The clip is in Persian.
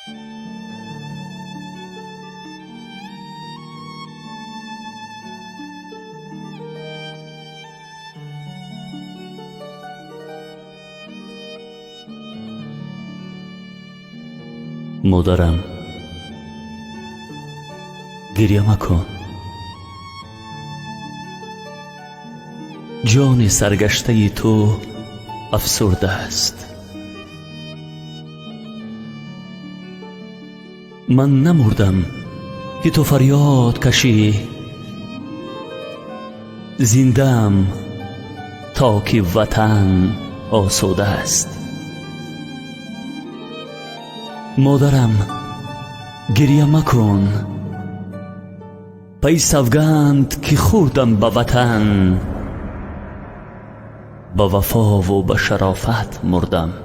مادرم، گریه مکن. جان سرگشته تو افسرده است. من نمردم که تو فریاد کشی، زنده‌ام تا که وطن آسوده است. مادرم، گریه مکن. پی سوگند که خوردم به وطن، به وفا و به شرافت مردم.